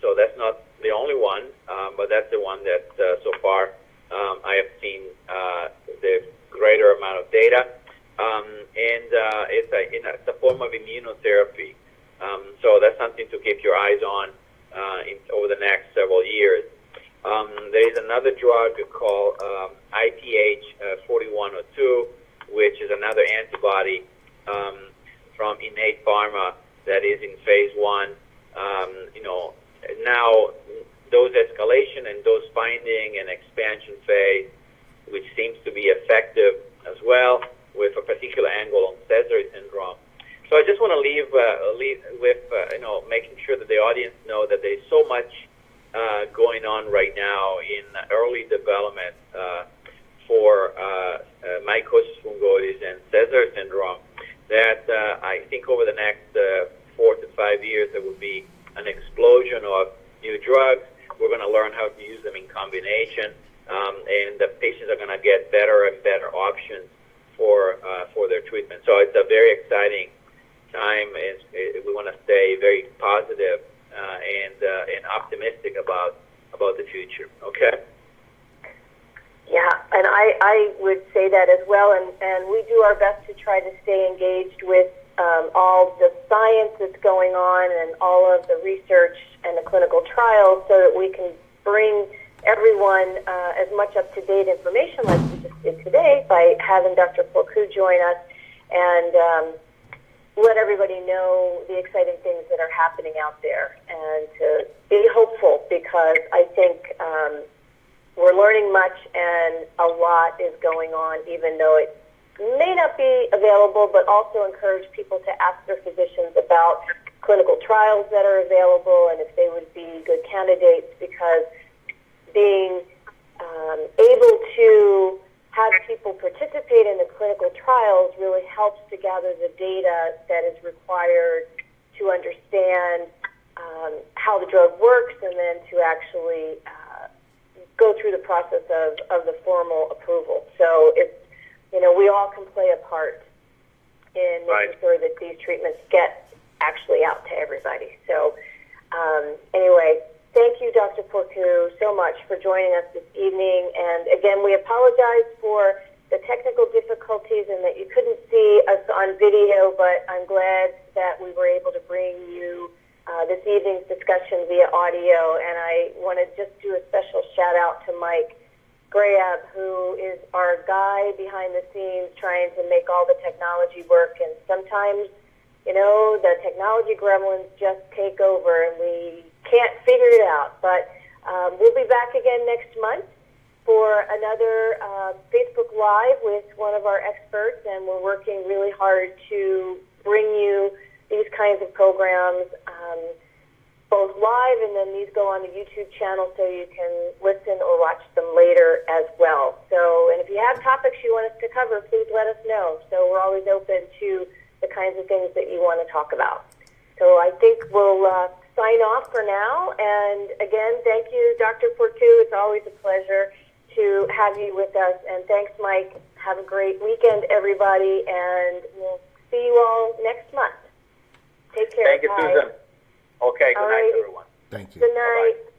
Speaker 2: So that's not the only one, but that's the one that so far I have seen the greater amount of data. And it's a form of immunotherapy. So that's something to keep your eyes on over the next several years. There is another drug called ITH-4102, which is another antibody from Innate Pharma that is in phase 1. Now dose escalation and dose finding and expansion phase, which seems to be effective as well, with a particular angle on Sézary syndrome. So I just want to leave with making sure that the audience know that there's so much going on right now in early development for mycosis fungoides and Sézary syndrome, that I think over the next 4 to 5 years there will be an explosion of new drugs. We're going to learn how to use them in combination, and the patients are going to get better and better options for their treatment. So it's a very exciting time, and we want to stay very positive and optimistic about the future. Okay.
Speaker 1: Yeah, and I would say that as well, and we do our best to try to stay engaged with all the science that's going on and all of the research and the clinical trials so that we can bring everyone as much up-to-date information like we just did today by having Dr. Porcu join us and let everybody know the exciting things that are happening out there and to be hopeful, because I think we're learning much and a lot is going on, even though it may not be available, but also encourage people to ask their physicians about clinical trials that are available and if they would be good candidates, because being able to have people participate in the clinical trials really helps to gather the data that is required to understand how the drug works and then to actually go through the process of the formal approval. So it's, we all can play a part in making sure that these treatments get actually out to everybody. So anyway, thank you, Dr. Porcu, so much for joining us this evening. And again, we apologize for the technical difficulties and that you couldn't see us on video, but I'm glad that we were able to bring you this evening's discussion via audio. And I want to just do a special shout out to Mike Grab, who is our guy behind the scenes trying to make all the technology work. And sometimes, the technology gremlins just take over and we can't figure it out. But we'll be back again next month for another Facebook Live with one of our experts, and we're working really hard to bring you these kinds of programs both live, and then these go on the YouTube channel so you can listen or watch them later as well. So, and if you have topics you want us to cover, please let us know. So we're always open to the kinds of things that you want to talk about. So I think we'll sign off for now. And again, thank you, Dr. Porcu. It's always a pleasure to have you with us. And thanks, Mike. Have a great weekend, everybody. And we'll see you all next month. Take care.
Speaker 2: Thank you, Susan. Okay, good night, everyone.
Speaker 3: Thank you.
Speaker 1: Good night.
Speaker 2: Bye-bye.